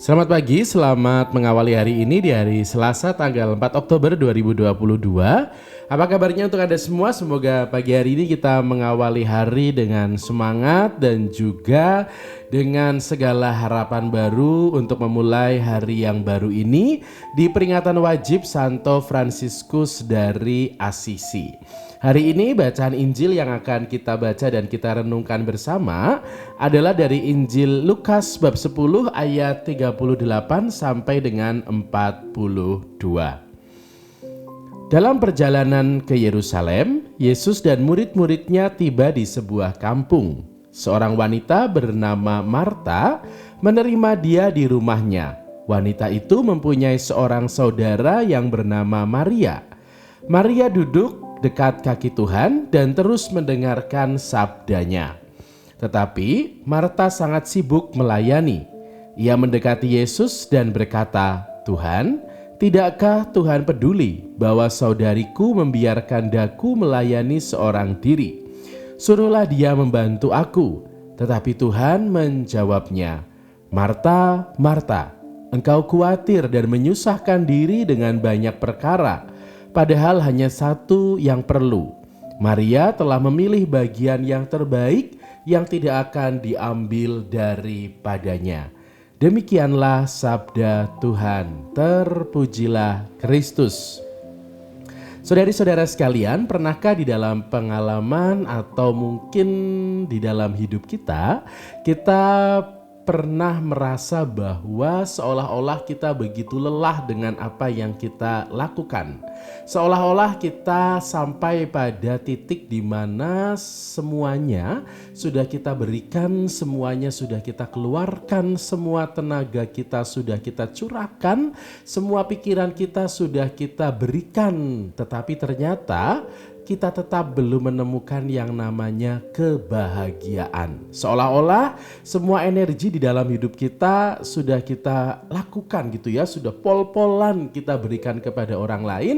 Selamat pagi, selamat mengawali hari ini di hari Selasa tanggal 4 Oktober 2022. Apa kabarnya untuk Anda semua? Semoga pagi hari ini kita mengawali hari dengan semangat dan juga dengan segala harapan baru untuk memulai hari yang baru ini di peringatan wajib Santo Fransiskus dari Assisi. Hari ini bacaan Injil yang akan kita baca dan kita renungkan bersama adalah dari Injil Lukas bab 10 ayat 38 sampai dengan 42. Dalam perjalanan ke Yerusalem, Yesus dan murid-muridnya tiba di sebuah kampung. Seorang wanita bernama Marta menerima dia di rumahnya. Wanita itu mempunyai seorang saudara yang bernama Maria. Maria duduk dekat kaki Tuhan dan terus mendengarkan sabdanya. Tetapi Marta sangat sibuk melayani. Ia mendekati Yesus dan berkata, "Tuhan, tidakkah Tuhan peduli bahwa saudariku membiarkan daku melayani seorang diri? Suruhlah dia membantu aku." Tetapi Tuhan menjawabnya, "Marta, Marta, engkau khawatir dan menyusahkan diri dengan banyak perkara. Padahal hanya satu yang perlu. Maria telah memilih bagian yang terbaik yang tidak akan diambil daripadanya." Demikianlah sabda Tuhan. Terpujilah Kristus. Saudari-saudara sekalian, pernahkah di dalam pengalaman atau mungkin di dalam hidup kita pernah merasa bahwa seolah-olah kita begitu lelah dengan apa yang kita lakukan. Seolah-olah kita sampai pada titik di mana semuanya sudah kita berikan, semuanya sudah kita keluarkan, semua tenaga kita sudah kita curahkan, semua pikiran kita sudah kita berikan. Tetapi ternyata kita tetap belum menemukan yang namanya kebahagiaan. Seolah-olah semua energi di dalam hidup kita sudah kita lakukan gitu ya, sudah pol-polan kita berikan kepada orang lain,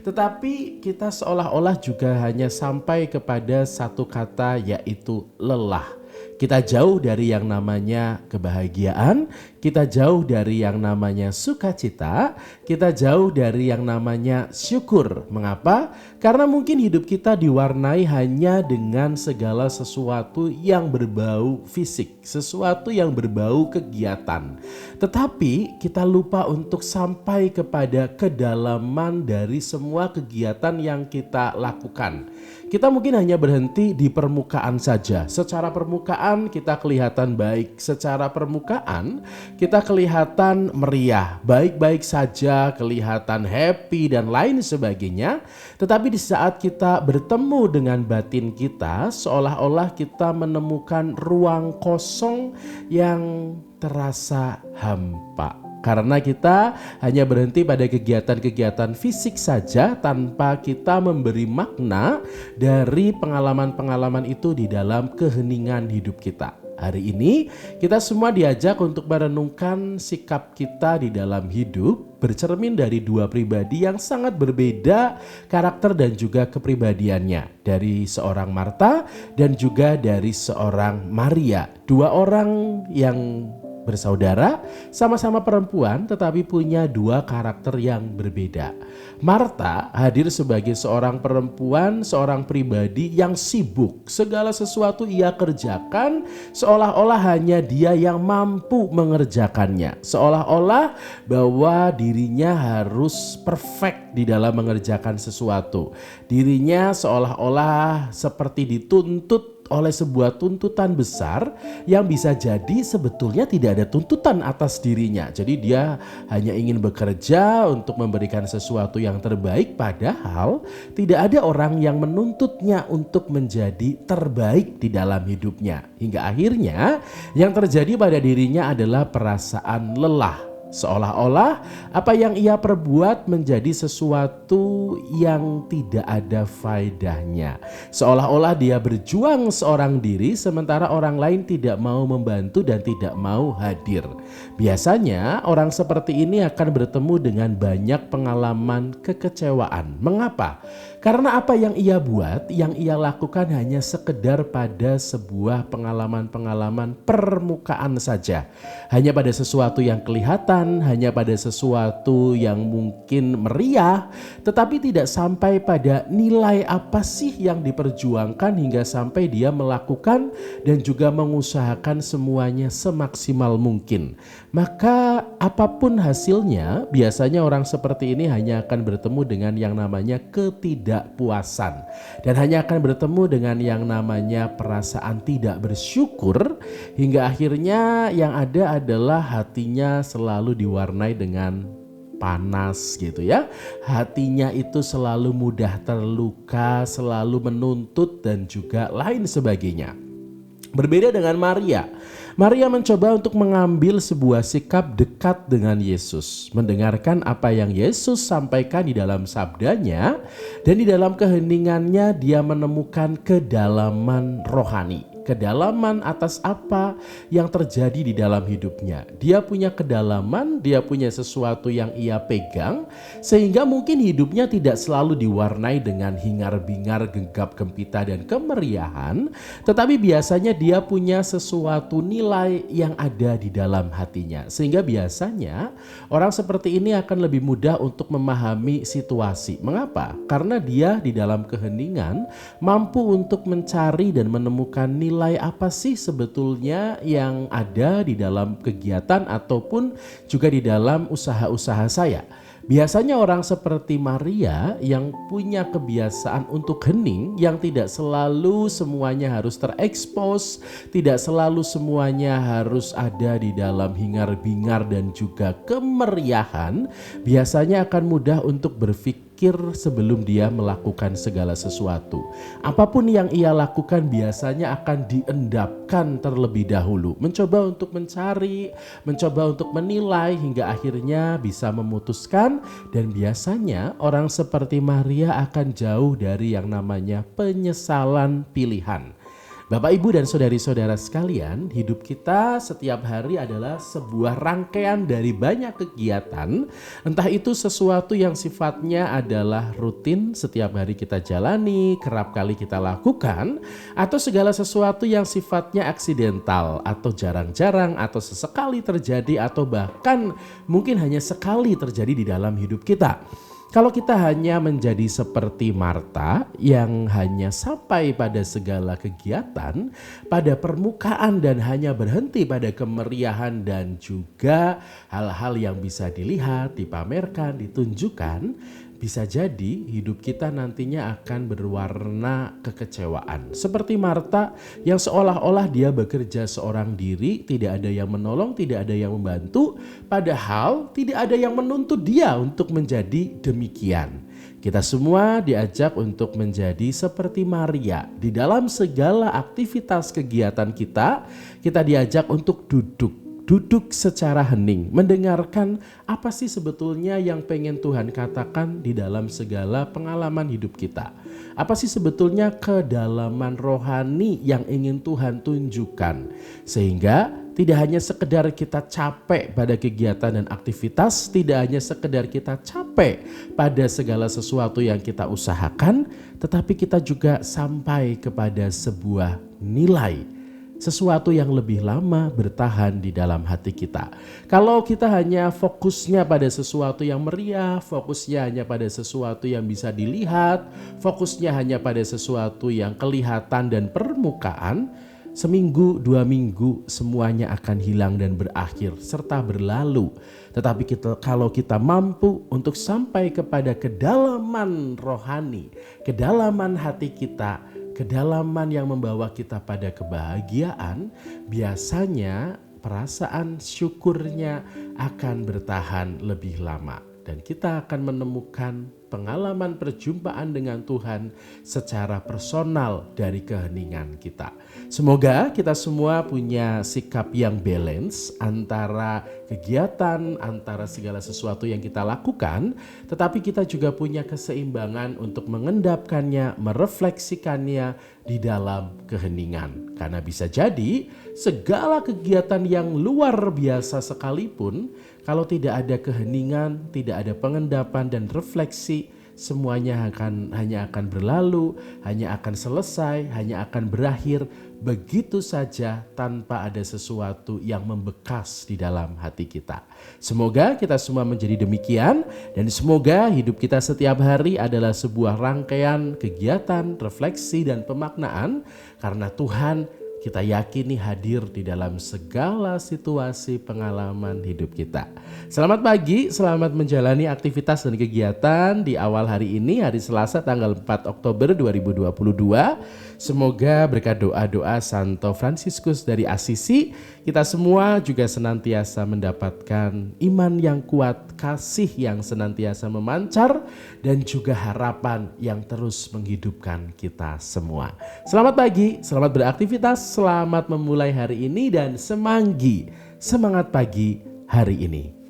tetapi kita seolah-olah juga hanya sampai kepada satu kata, yaitu lelah. Kita jauh dari yang namanya kebahagiaan, kita jauh dari yang namanya sukacita, kita jauh dari yang namanya syukur. Mengapa? Karena mungkin hidup kita diwarnai hanya dengan segala sesuatu yang berbau fisik, sesuatu yang berbau kegiatan. Tetapi kita lupa untuk sampai kepada kedalaman dari semua kegiatan yang kita lakukan. Kita mungkin hanya berhenti di permukaan saja. Secara permukaan kita kelihatan baik. Secara permukaan kita kelihatan meriah, baik-baik saja, kelihatan happy dan lain sebagainya. Tetapi di saat kita bertemu dengan batin kita, seolah-olah kita menemukan ruang kosong yang terasa hampa. Karena kita hanya berhenti pada kegiatan-kegiatan fisik saja tanpa kita memberi makna dari pengalaman-pengalaman itu di dalam keheningan hidup kita. Hari ini kita semua diajak untuk merenungkan sikap kita di dalam hidup bercermin dari dua pribadi yang sangat berbeda karakter dan juga kepribadiannya. Dari seorang Marta dan juga dari seorang Maria. Dua orang yang bersaudara, sama-sama perempuan tetapi punya dua karakter yang berbeda. Marta hadir sebagai seorang perempuan, seorang pribadi yang sibuk. Segala sesuatu ia kerjakan seolah-olah hanya dia yang mampu mengerjakannya. Seolah-olah bahwa dirinya harus perfect di dalam mengerjakan sesuatu. Dirinya seolah-olah seperti dituntut oleh sebuah tuntutan besar yang bisa jadi sebetulnya tidak ada tuntutan atas dirinya. Jadi dia hanya ingin bekerja untuk memberikan sesuatu yang terbaik, padahal tidak ada orang yang menuntutnya untuk menjadi terbaik di dalam hidupnya. Hingga akhirnya yang terjadi pada dirinya adalah perasaan lelah. Seolah-olah apa yang ia perbuat menjadi sesuatu yang tidak ada faedahnya. Seolah-olah dia berjuang seorang diri sementara orang lain tidak mau membantu dan tidak mau hadir. Biasanya orang seperti ini akan bertemu dengan banyak pengalaman kekecewaan. Mengapa? Karena apa yang ia buat, yang ia lakukan hanya sekedar pada sebuah pengalaman-pengalaman permukaan saja. Hanya pada sesuatu yang kelihatan, hanya pada sesuatu yang mungkin meriah, tetapi tidak sampai pada nilai apa sih yang diperjuangkan hingga sampai dia melakukan dan juga mengusahakan semuanya semaksimal mungkin. Maka apapun hasilnya, biasanya orang seperti ini hanya akan bertemu dengan yang namanya ketidakpuasan dan hanya akan bertemu dengan yang namanya perasaan tidak bersyukur, hingga akhirnya yang ada adalah hatinya selalu diwarnai dengan panas gitu ya. Hatinya itu selalu mudah terluka, selalu menuntut dan juga lain sebagainya. Berbeda dengan Maria. Maria mencoba untuk mengambil sebuah sikap dekat dengan Yesus, mendengarkan apa yang Yesus sampaikan di dalam sabdanya, dan di dalam keheningannya dia menemukan kedalaman rohani. Kedalaman atas apa yang terjadi di dalam hidupnya. Dia punya kedalaman, dia punya sesuatu yang ia pegang, sehingga mungkin hidupnya tidak selalu diwarnai dengan hingar-bingar, genggam gempita dan kemeriahan, tetapi biasanya dia punya sesuatu nilai yang ada di dalam hatinya. Sehingga biasanya orang seperti ini akan lebih mudah untuk memahami situasi. Mengapa? Karena dia di dalam keheningan mampu untuk mencari dan menemukan nilai apa sih sebetulnya yang ada di dalam kegiatan ataupun juga di dalam usaha-usaha saya. Biasanya orang seperti Maria yang punya kebiasaan untuk hening, yang tidak selalu semuanya harus terekspos, tidak selalu semuanya harus ada di dalam hingar-bingar dan juga kemeriahan, biasanya akan mudah untuk berpikir sebelum dia melakukan segala sesuatu. Apapun yang ia lakukan biasanya akan diendapkan terlebih dahulu, mencoba untuk mencari, mencoba untuk menilai hingga akhirnya bisa memutuskan. Dan biasanya orang seperti Maria akan jauh dari yang namanya penyesalan pilihan. Bapak, Ibu, dan saudari-saudara sekalian, hidup kita setiap hari adalah sebuah rangkaian dari banyak kegiatan. Entah itu sesuatu yang sifatnya adalah rutin setiap hari kita jalani, kerap kali kita lakukan, atau segala sesuatu yang sifatnya aksidental atau jarang-jarang atau sesekali terjadi atau bahkan mungkin hanya sekali terjadi di dalam hidup kita. Kalau kita hanya menjadi seperti Marta yang hanya sampai pada segala kegiatan, pada permukaan dan hanya berhenti pada kemeriahan dan juga hal-hal yang bisa dilihat, dipamerkan, ditunjukkan, bisa jadi hidup kita nantinya akan berwarna kekecewaan. Seperti Marta yang seolah-olah dia bekerja seorang diri, tidak ada yang menolong, tidak ada yang membantu, padahal tidak ada yang menuntut dia untuk menjadi demikian. Kita semua diajak untuk menjadi seperti Maria. Di dalam segala aktivitas kegiatan kita, kita diajak untuk duduk secara hening, mendengarkan apa sih sebetulnya yang pengen Tuhan katakan di dalam segala pengalaman hidup kita. Apa sih sebetulnya kedalaman rohani yang ingin Tuhan tunjukkan. Sehingga tidak hanya sekedar kita capek pada kegiatan dan aktivitas, tidak hanya sekedar kita capek pada segala sesuatu yang kita usahakan, tetapi kita juga sampai kepada sebuah nilai. Sesuatu yang lebih lama bertahan di dalam hati kita. Kalau kita hanya fokusnya pada sesuatu yang meriah, fokusnya hanya pada sesuatu yang bisa dilihat, fokusnya hanya pada sesuatu yang kelihatan dan permukaan, seminggu, 2 minggu semuanya akan hilang dan berakhir serta berlalu. Tetapi kalau kita mampu untuk sampai kepada kedalaman rohani, kedalaman hati kita, kedalaman yang membawa kita pada kebahagiaan, biasanya perasaan syukurnya akan bertahan lebih lama. Dan kita akan menemukan pengalaman perjumpaan dengan Tuhan secara personal dari keheningan kita. Semoga kita semua punya sikap yang balance antara kegiatan, antara segala sesuatu yang kita lakukan, tetapi kita juga punya keseimbangan untuk mengendapkannya, merefleksikannya di dalam keheningan. Karena bisa jadi segala kegiatan yang luar biasa sekalipun, kalau tidak ada keheningan, tidak ada pengendapan dan refleksi, semuanya hanya akan berlalu, hanya akan selesai, hanya akan berakhir begitu saja tanpa ada sesuatu yang membekas di dalam hati kita. Semoga kita semua menjadi demikian, dan semoga hidup kita setiap hari adalah sebuah rangkaian kegiatan, refleksi dan pemaknaan, karena Tuhan kita yakini hadir di dalam segala situasi pengalaman hidup kita. Selamat pagi, selamat menjalani aktivitas dan kegiatan di awal hari ini, hari Selasa tanggal 4 Oktober 2022. Semoga berkat doa-doa Santo Fransiskus dari Assisi, kita semua juga senantiasa mendapatkan iman yang kuat, kasih yang senantiasa memancar, dan juga harapan yang terus menghidupkan kita semua. Selamat pagi, selamat beraktivitas, selamat memulai hari ini, dan semanggi, semangat pagi hari ini.